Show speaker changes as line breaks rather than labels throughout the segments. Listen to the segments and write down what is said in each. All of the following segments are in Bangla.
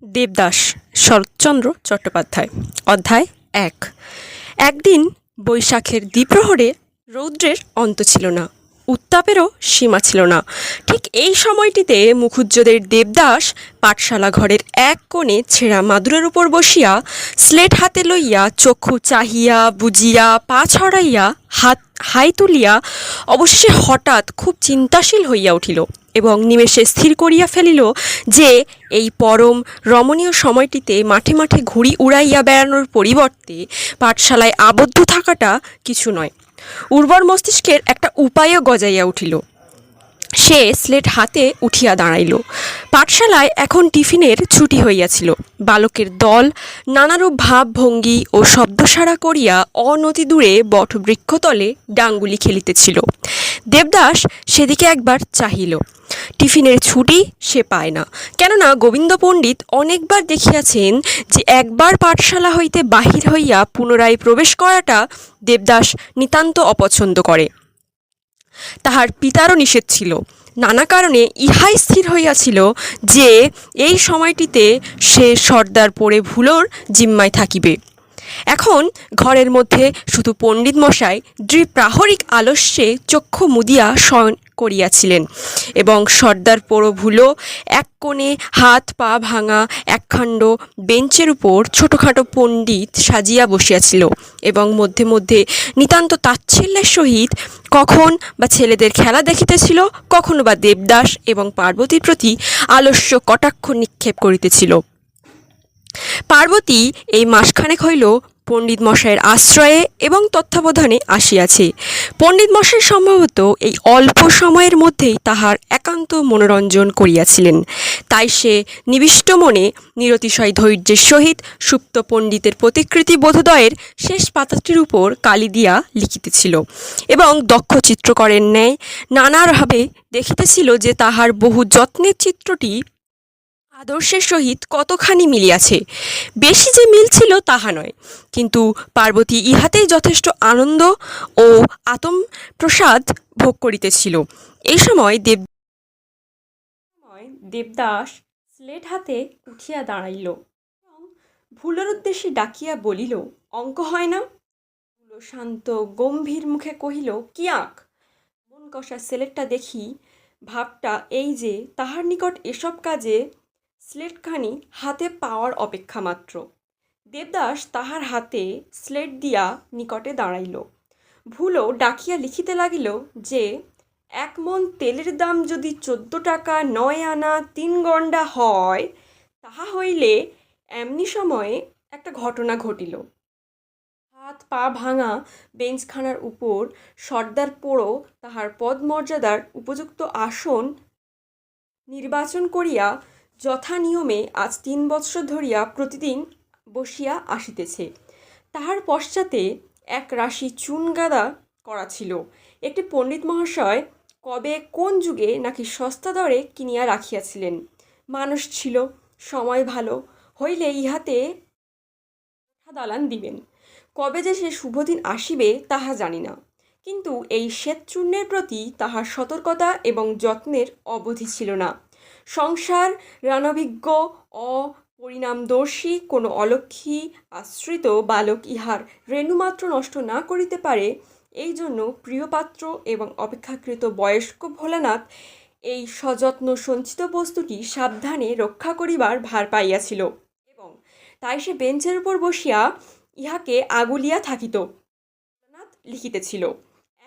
দেবদাস শরৎচন্দ্র চট্টোপাধ্যায়। অধ্যায় ১। একদিন বৈশাখের দ্বিপ্রহরে রৌদ্রের অন্ত ছিল না, উত্তাপেরও সীমা ছিল না। ঠিক এই সময়টিতে মুখুজ্যেদের দেবদাস পাঠশালা ঘরের এক কোণে ছেঁড়া মাদুরের উপর বসিয়া স্লেট হাতে লইয়া চক্ষু চাহিয়া বুঝিয়া পা ছড়াইয়া হাই তুলিয়া অবশেষে হঠাৎ খুব চিন্তাশীল হইয়া উঠিল এবং নিমেষে স্থির করিয়া ফেলিল যে এই পরম রমণীয় সময়টিতে মাঠে মাঠে ঘুড়ি উড়াইয়া বেড়ানোর পরিবর্তে পাঠশালায় আবদ্ধ থাকাটা কিছু নয়। উর্বর মস্তিষ্কের একটা উপায়ও গজাইয়া উঠিল। সে স্লেট হাতে উঠিয়া দাঁড়াইল। পাঠশালায় এখন টিফিনের ছুটি হইয়াছিল। বালকের দল নানারূপ ভাব ভঙ্গি ও শব্দসারা করিয়া অনতি দূরে বটবৃক্ষতলে ডাঙ্গুলি খেলিতেছিল। দেবদাস সেদিকে একবার চাহিল। টিফিনের ছুটি সে পায় না, কেননা গোবিন্দ পণ্ডিত অনেকবার দেখিয়াছেন যে একবার পাঠশালা হইতে বাহির হইয়া পুনরায় প্রবেশ করাটা দেবদাস নিতান্ত অপছন্দ করে। তাহার পিতারও নিষেধ ছিল। নানা কারণে ইহাই স্থির হইয়াছিল যে এই সময়টিতে সে সর্দার পড়ে ভুলোর জিম্মায় থাকিবে। এখন ঘরের মধ্যে শুধু পণ্ডিত মশাই দ্বিপ্রাহরিক আলস্যে চক্ষু মুদিয়া শয়ন করিয়াছিলেন এবং সর্দার পোড়ো ভুলো এক কোণে হাত পা ভাঙা একখণ্ড বেঞ্চের উপর ছোটোখাটো পণ্ডিত সাজিয়া বসিয়াছিল এবং মধ্যে মধ্যে নিতান্ত তাচ্ছিল্যের সহিত কখন বা ছেলেদের খেলা দেখিতেছিল, কখনো বা দেবদাস এবং পার্বতীর প্রতি আলস্য কটাক্ষ নিক্ষেপ করিতেছিল। পার্বতী এই মাসখানেক হইল পণ্ডিত মশাইয়ের আশ্রয়ে এবং তত্ত্বাবধানে আসিয়াছে। পণ্ডিত মশাই সম্ভবত এই অল্প সময়ের মধ্যেই তাহার একান্ত মনোরঞ্জন করিয়াছিলেন। তাই সে নিবিষ্ট মনে নিরতিশয় ধৈর্যের সহিত সুপ্ত পণ্ডিতের প্রতিকৃতি বোধোদয়ের শেষ পাতাটির উপর কালি দিয়া লিখিতেছিল এবং দক্ষ চিত্রকরের ন্যায় নানাভাবে দেখিতেছিল যে তাহার বহু যত্নের চিত্রটি আদর্শের সহিত কতখানি মিলিয়াছে। বেশি যে মিল ছিল তাহা নয়, কিন্তু পার্বতী ইহাতেই যথেষ্ট আনন্দ ও আত্ম প্রসাদ ভোগ করিতেছিল। এই সময় দেবদাস স্লেট হাতে উঠিয়া দাঁড়াইল এবং ভুলোর উদ্দেশ্যে ডাকিয়া বলিল, অঙ্ক হয় না? ভুলো শান্ত গম্ভীর মুখে কহিল, কি আঁক? মন কষা স্লেটটা দেখি। ভাবটা এই যে তাহার নিকট এসব কাজে স্লেটখানি হাতে পাওয়ার অপেক্ষা মাত্র। দেবদাস তাহার হাতে স্লেট দিয়া নিকটে দাঁড়াইল। ভুলো ডাকিয়া লিখিতে লাগিল যে 1 মণ তেলের দাম যদি 14 টাকা 9 আনা 3 গণ্ডা হয়, তাহা হইলে এমনি সময়ে একটা ঘটনা ঘটিল। হাত পা ভাঙা বেঞ্চখানার উপর সর্দার পোড়ো তাহার পদমর্যাদার উপযুক্ত আসন নির্বাচন করিয়া যথা নিয়মে আজ 3 বৎসর ধরিয়া প্রতিদিন বসিয়া আসিতেছে। তাহার পশ্চাতে এক রাশি চুনগাদা করা ছিল। একটি পণ্ডিত মহাশয় কবে কোন যুগে নাকি সস্তা দরে কিনিয়া রাখিয়াছিলেন। মানুষ ছিল, সময় ভালো হইলে ইহাতে দালান দিবেন। কবে যে সে শুভদিন আসিবে তাহা জানি না, কিন্তু এই শ্বেতচূর্ণের প্রতি তাহার সতর্কতা এবং যত্নের অবধি ছিল না। সংসার রানবিজ্ঞ অপরিণামদর্শী কোনো অলক্ষী আশ্রিত বালক ইহার রেণুমাত্র নষ্ট না করিতে পারে, এই জন্য প্রিয়পাত্র এবং অপেক্ষাকৃত বয়স্ক ভোলানাথ এই সযত্ন সঞ্চিত বস্তুটি সাবধানে রক্ষা করিবার ভার পাইয়াছিল এবং তাই সে বেঞ্চের উপর বসিয়া ইহাকে আগুলিয়া থাকিত। ভোলানাথ লিখিতেছিল,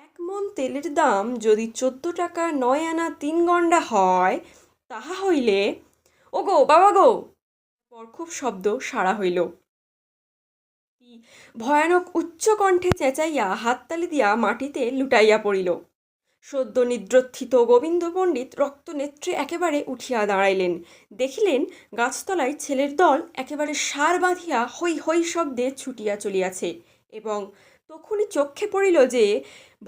1 মণ তেলের দাম যদি 14 টাকা 9 আনা 3 গণ্ডা হয়, তাহা হইলে, ও গো বাবা গো, পর খুব শব্দ সারা হইল। ভয়ানক উচ্চ কণ্ঠে চেঁচাইয়া হাততালি দিয়া মাটিতে লুটাইয়া পড়িল। সদ্য নিদ্রোত্থিত গোবিন্দ পণ্ডিত রক্তনেত্রে একেবারে উঠিয়া দাঁড়াইলেন। দেখিলেন গাছতলায় ছেলের দল একেবারে সার বাঁধিয়া হৈ হৈ শব্দে ছুটিয়া চলিয়াছে এবং তখনই চক্ষে পড়িল যে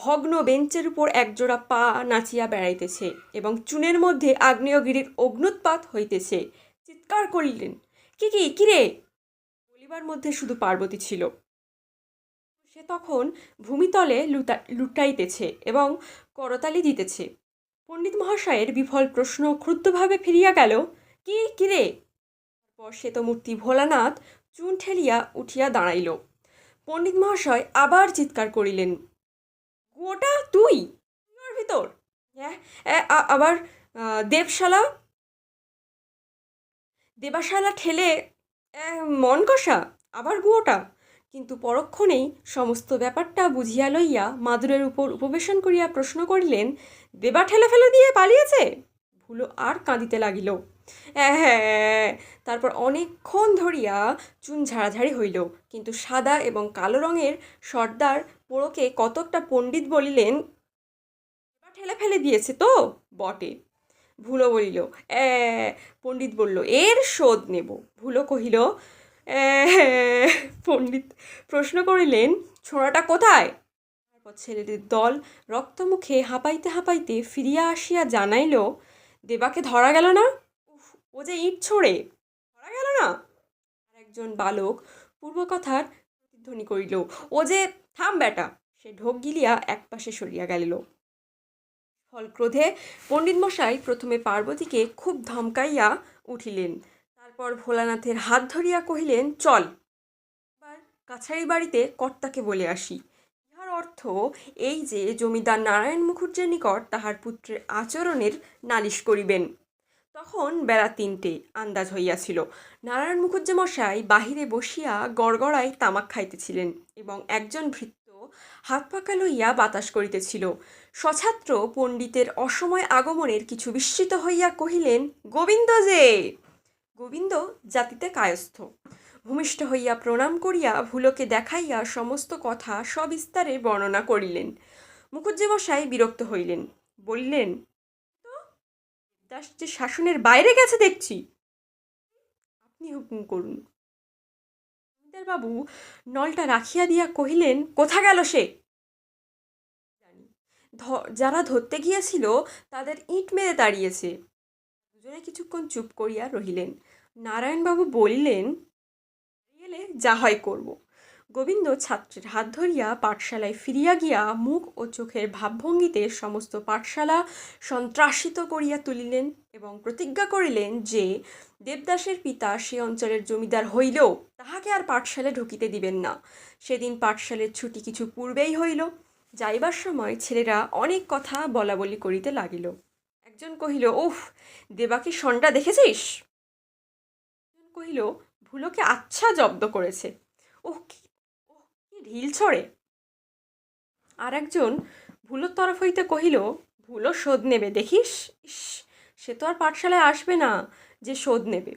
ভগ্ন বেঞ্চের উপর একজোড়া পা নাচিয়া বেড়াইতেছে এবং চুনের মধ্যে আগ্নেয়গিরির অগ্নুৎপাত হইতেছে। চিৎকার করিলেন, কিরে? বলিবার মধ্যে শুধু পার্বতী ছিল। সে তখন ভূমিতলে লুটাইতেছে এবং করতালি দিতেছে। পণ্ডিত মহাশয়ের বিফল প্রশ্ন ক্ষুব্ধভাবে ফিরিয়া গেল, কিরে? পর শ্বেতমূর্তি ভোলানাথ চুন ঠেলিয়া উঠিয়া দাঁড়াইল। পণ্ডিত মহাশয় আবার চিৎকার করিলেন, গোটা তুই ওর ভিতর? হ্যাঁ, আবার দেবশালা দেবাশালা ঠেলে মন কষা, আবার গুয়োটা। কিন্তু পরক্ষণেই সমস্ত ব্যাপারটা বুঝিয়া লইয়া মাদুরের উপর উপবেশন করিয়া প্রশ্ন করিলেন, দেবা ঠেলে ফেলে দিয়ে পালিয়েছে? ভুলো আর কাঁদিতে লাগিল। হ্যাঁ, তারপর অনেকক্ষণ ধরিয়া চুন ঝাড়াঝাড়ি হইল, কিন্তু সাদা এবং কালো রঙের সর্দার পোড়োকে কতকটা পণ্ডিত বলিলেন, দেবা ঠেলে ফেলে দিয়েছে তো বটে। ভুলো বলিল, পণ্ডিত বলল, এর শোধ নেব। ভুলো কহিল, পণ্ডিত প্রশ্ন করিলেন, ছোঁড়াটা কোথায়? তারপর ছেলেদের দল রক্তমুখে হাঁপাইতে হাঁপাইতে ফিরিয়া আসিয়া জানাইল, দেবাকে ধরা গেল না। ও যে ইট ছোড়ে, ধরা গেল না। আর একজন বালক পূর্বকথার প্রতিধ্বনি করিল, ও যে, থাম বেটা। সে ঢোক গিলিয়া একপাশে সরিয়া গেল। ফলক্রোধে পণ্ডিত মশাই প্রথমে পার্বতীকে খুব ধমকাইয়া উঠিলেন, তারপর ভোলানাথের হাত ধরিয়া কহিলেন, চল এবার কাছারি বাড়িতে কর্তাকে বলে আসি। ইহার অর্থ এই যে জমিদার নারায়ণ মুখুজ্জের নিকট তাহার পুত্রের আচরণের নালিশ করিবেন। তখন বেলা ৩টে আন্দাজ হইয়াছিল। নারায়ণ মুখুজ্জে মশাই বাহিরে বসিয়া গড়গড়ায় তামাক খাইতেছিলেন এবং একজন ভৃত্য হাত পাকা লইয়া বাতাস করিতেছিল। সছাত্র পণ্ডিতের অসময় আগমনের কিছু বিস্মিত হইয়া কহিলেন, গোবিন্দ যে! গোবিন্দ জাতিতে কায়স্থ। ভূমিষ্ঠ হইয়া প্রণাম করিয়া ভুলোকে দেখাইয়া সমস্ত কথা সবিস্তারে বর্ণনা করিলেন। মুখুজ্জে মশাই বিরক্ত হইলেন, বলিলেন, দাস যে শাসনের বাইরে গেছে দেখছি, আপনি হুকুম করুন। বাবু নলটা রাখিয়া দিয়া কহিলেন, কোথা গেল সে? জানি, যারা ধরতে গিয়েছিল তাদের ইট মেরে তাড়িয়েছে। দুজনে কিছুক্ষণ চুপ করিয়া রহিলেন। নারায়ণবাবু বলিলেন, এলে যা হয় করব। গোবিন্দ ছাত্রের হাত ধরিয়া পাঠশালায় ফিরিয়া গিয়া মুখ ও চোখের ভাবভঙ্গিতে সমস্ত পাঠশালা সন্ত্রাসিত করিয়া তুলিলেন এবং প্রতিজ্ঞা করিলেন যে দেবদাসের পিতা সে অঞ্চলের জমিদার হইলেও তাহাকে আর পাঠশালে ঢুকিতে দিবেন না। সেদিন পাঠশালের ছুটি কিছু পূর্বেই হইল। যাইবার সময় ছেলেরা অনেক কথা বলাবলি করিতে লাগিল। একজন কহিল, উফ, দেবাকি সন্ডা দেখেছিস? একজন কহিল, ভুলোকে আচ্ছা জব্দ করেছে। ওহ, কি ঢিল ছড়ে। আর একজন ভুলোর তরফ হইতে কহিল, ভুলো শোধ নেবে দেখিস। ইস, সে তো আর পাঠশালায় আসবে না যে শোধ নেবে।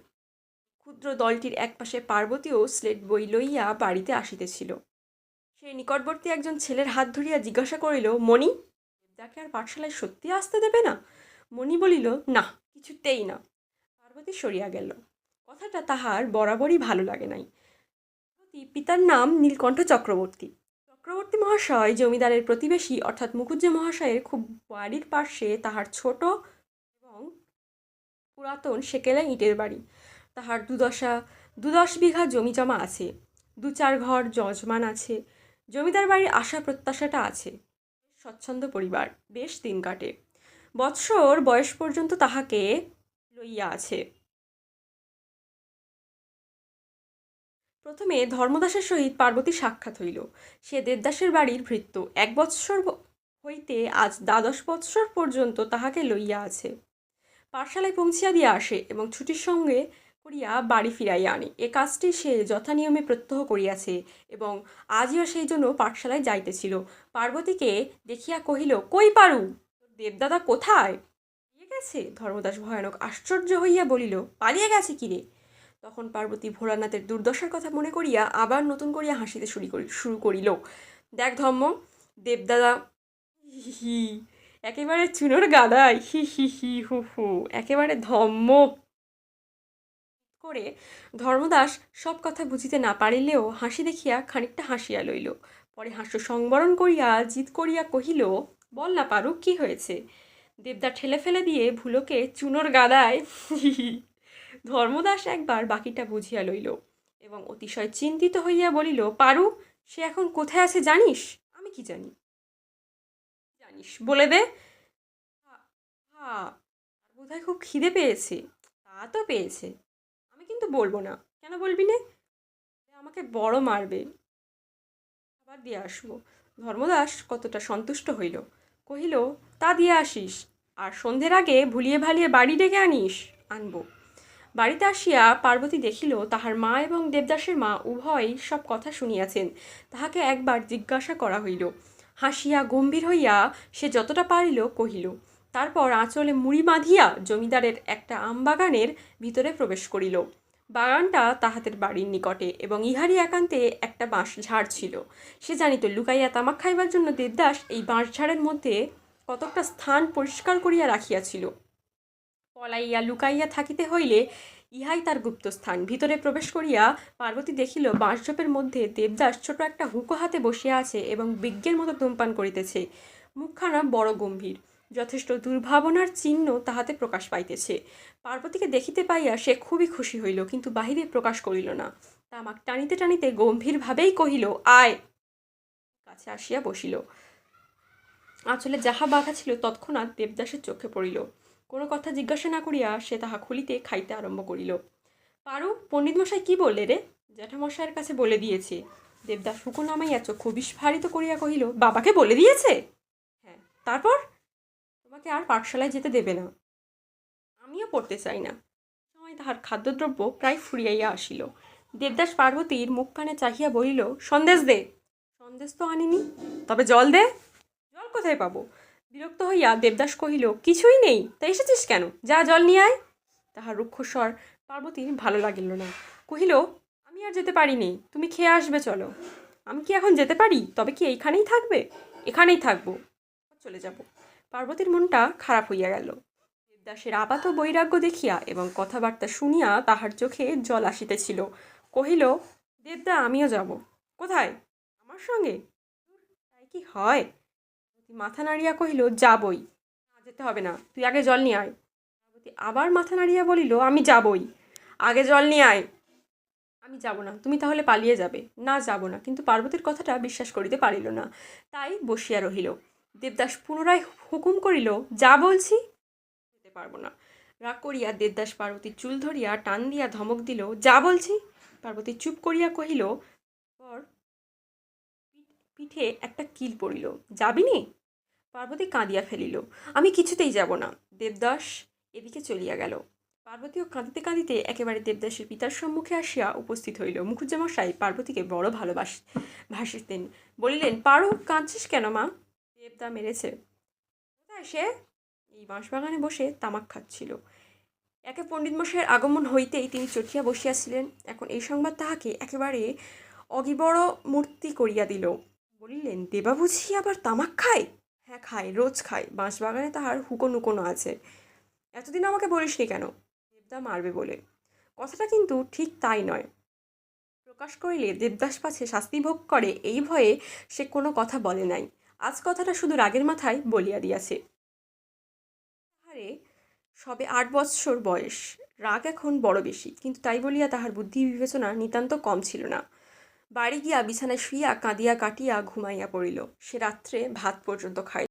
ক্ষুদ্র দলটির একপাশে পার্বতীও স্লেট বই লইয়া বাড়িতে আসিতেছিল। সে নিকটবর্তী একজন ছেলের হাত ধরিয়া জিজ্ঞাসা করিল, মণি, দেবদাকে আর পাঠশালায় সত্যি আসতে দেবে না? মণি বলিল, না, কিছুতেই না। পার্বতী সরিয়া গেল। কথাটা তাহার বরাবরই ভালো লাগে নাই। পিতার নাম নীলকণ্ঠ চক্রবর্তী। চক্রবর্তী মহাশয় জমিদারের প্রতিবেশী অর্থাৎ মুখুজ্জে মহাশয়ের খুব বাড়ির পাশে তাহার ছোট এবং পুরাতন সেকেলে ইটের বাড়ি। তাহার ২-১০ বিঘা জমি জমা আছে, ২-৪ ঘর যজমান আছে। জমিদার বাড়ির আশা প্রত্যাশাটা আছে। স্বচ্ছন্দ পরিবার, বেশ দিন কাটে। বৎসর বয়স পর্যন্ত তাহাকে লইয়া আছে। প্রথমে ধর্মদাসের সহিত পার্বতী সাক্ষাৎ হইল। সে দেবদাসের বাড়ির ভৃত্য। ১ বৎসর হইতে আজ ১২ বৎসর পর্যন্ত তাহাকে লইয়া আছে। পাঠশালায় পৌঁছিয়া দিয়া আসে এবং ছুটির সঙ্গে করিয়া বাড়ি ফিরাইয়া আনে। এ কাজটি সে যথানিয়মে প্রত্যহ করিয়াছে এবং আজও সেই জন্য পাঠশালায় যাইতেছিল। পার্বতীকে দেখিয়া কহিল, কই পারু, দেবদাদা কোথায়? পালিয়ে গেছে। ধর্মদাস ভয়ানক আশ্চর্য হইয়া বলিল, পালিয়ে গেছে কি রে? তখন পার্বতী ভোলানাথের দুর্দশার কথা মনে করিয়া আবার নতুন করিয়া হাসিতে শুরু করিল। দেখ ধম্ম, দেবদাদা হি, একেবারে চুনোর গাদাই, হি হি হি হু হু, একেবারে ধম্ম করে। ধর্মদাস সব কথা বুঝিতে না পারিলেও হাসি দেখিয়া খানিকটা হাসিয়া লইল। পরে হাস্য সংবরণ করিয়া জিদ করিয়া কহিল, বল না পারু, কি হয়েছে? দেবদা ঠেলে ফেলে দিয়ে ভুলোকে চুনোর গাদায়। ধর্মদাস একবার বাকিটা বুঝিয়া লইল এবং অতিশয় চিন্তিত হইয়া বলিল, পারু, সে এখন কোথায় আছে জানিস? আমি কি জানি? জানিস, বলে দে। হ্যাঁ, বোধহয় খুব খিদে পেয়েছে। তা তো পেয়েছে, আমি কিন্তু বলবো না। কেন বলবি নে? আমাকে বড় মারবে, আবার দিয়ে আসবো। ধর্মদাস কতটা সন্তুষ্ট হইল, কহিল, তা দিয়ে আসিস, আর সন্ধ্যের আগে ভুলিয়ে ভালিয়ে বাড়ি ডেকে আনবো। বাড়িতে আসিয়া পার্বতী দেখিল তাহার মা এবং দেবদাসের মা উভয়ই সব কথা শুনিয়াছেন। তাহাকে একবার জিজ্ঞাসা করা হইল। হাসিয়া গম্ভীর হইয়া সে যতটা পারিল কহিল। তারপর আঁচলে মুড়ি বাঁধিয়া জমিদারের একটা আমবাগানের ভিতরে প্রবেশ করিল। বাগানটা তাহাদের বাড়ির নিকটে এবং ইহারই একান্তে একটা বাঁশ ঝাড় ছিল। সে জানিত লুকাইয়া তামাক খাইবার জন্য দেবদাস এই বাঁশঝাড়ের মধ্যে কতকটা স্থান পরিষ্কার করিয়া রাখিয়াছিল। পলাইয়া লুকাইয়া থাকিতে হইলে ইহাই তার গুপ্তস্থান। ভিতরে প্রবেশ করিয়া পার্বতী দেখিল বাঁশঝোপের মধ্যে দেবদাস ছোট একটা হুঁকো হাতে বসিয়া আছে এবং বিজ্ঞের মতো ধূমপান করিতেছে। মুখখানা বড় গম্ভীর, যথেষ্ট দুর্ভাবনার চিহ্ন তাহাতে প্রকাশ পাইতেছে। পার্বতীকে দেখিতে পাইয়া সে খুবই খুশি হইল, কিন্তু বাহিরে প্রকাশ করিল না। তামাক টানিতে টানিতে গম্ভীরভাবেই কহিল, আয়। কাছে আসিয়া বসিল। আঁচলে যাহা বাঁধা ছিল তৎক্ষণাৎ দেবদাসের চোখে পড়িল। কোনো কথা জিজ্ঞাসা না করিয়া সে তাহা খুলিতে খাইতে আরম্ভ করিল। পারু, পণ্ডিতমশাই কি বললে রে? জ্যাঠামশাইয়ের কাছে বলে দিয়েছে। দেবদাস হুকো নামাইয়া চক্ষু বিস্ফারিত করিয়া কহিল, বাবাকে বলে দিয়েছে? হ্যাঁ, তারপর? তোমাকে আর পাঠশালায় যেতে দেবে না। আমিও পড়তে চাই না। সময় তাহার খাদ্যদ্রব্য প্রায় ফুরিয়াইয়া আসিল। দেবদাস পার্বতীর মুখখানে চাহিয়া বলিল, সন্দেশ দে। সন্দেশ তো আনিনি। তবে জল দে। জল কোথায় পাবো? বিরক্ত হইয়া দেবদাস কহিল, কিছুই নেই, তা এসেছিস কেন? যা জল নিয়ে আয়। তাহার রুক্ষস্বর পার্বতীর ভালো লাগিল না। কহিল, আমি আর যেতে পারিনি, তুমি খেয়ে আসবে, চলো। আমি কি এখন যেতে পারি? তবে কি এইখানেই থাকবে? এখানেই থাকবো, চলে যাব। পার্বতীর মনটা খারাপ হইয়া গেল। দেবদাসের আপাত বৈরাগ্য দেখিয়া এবং কথাবার্তা শুনিয়া তাহার চোখে জল আসিতেছিল। কহিল, দেবদা, আমিও যাব। কোথায়? আমার সঙ্গে? তাই কি হয়? মাথা নাড়িয়া কহিল, যাবই। না, যেতে হবে না, তুই আগে জল নিয়ে আয়। পার্বতী আবার মাথা নাড়িয়া বলিল, আমি যাবই, আগে জল নিয়ে আয়। আমি যাব না, তুমি তাহলে পালিয়ে যাবে। না, যাব না। কিন্তু পার্বতীর কথাটা বিশ্বাস করিতে পারিল না, তাই বসিয়া রহিল। দেবদাস পুনরায় হুকুম করিল, যা বলছি। যেতে পারবো না। রাগ করিয়া দেবদাস পার্বতীর চুল ধরিয়া টান দিয়া ধমক দিল, যা বলছি। পার্বতী চুপ করিয়া কহিল, পর পিঠে একটা কিল পড়িল, যাবি নি? পার্বতী কাঁদিয়া ফেলিল, আমি কিছুতেই যাব না। দেবদাস এদিকে চলিয়া গেল। পার্বতীও কাঁদিতে কাঁদিতে একেবারে দেবদাসের পিতার সম্মুখে আসিয়া উপস্থিত হইল। মুখুজ্জেমশাই পার্বতীকে বড় ভাসিতেন। বলিলেন, পারো, কাঁদছিস কেন মা? দেবদা মেরেছে। কোথায় সে? এই বাঁশবাগানে বসে তামাক খাচ্ছিল। একে পণ্ডিতমশাইয়ের আগমন হইতেই তিনি চটিয়া বসিয়াছিলেন। এখন এই সংবাদ তাহাকে একেবারে অগিবড় মূর্তি করিয়া দিল। বলিলেন, দেবা বুঝি আবার তামাক খায়? হ্যাঁ, খায়, রোজ খায়। বাঁশবাগানে তাহার হুকো নুকোনো আছে। এতদিন আমাকে বলিসনি কেন? দেবদা মারবে বলে। কথাটা কিন্তু ঠিক তাই নয়। প্রকাশ করিলে দেবদাস পাছে শাস্তি ভোগ করে এই ভয়ে সে কোনো কথা বলে নাই। আজ কথাটা শুধু রাগের মাথায় বলিয়া দিয়াছে। তাহারে সবে 8 বৎসর বয়স। রাগ এখন বড় বেশি, কিন্তু তাই বলিয়া তাহার বুদ্ধি বিবেচনা নিতান্ত কম ছিল না। বাড়ি গিয়া বিছানায় শুইয়া কাঁদিয়া কাটিয়া ঘুমাইয়া পড়িল। সে রাত্রে ভাত পর্যন্ত খাইল।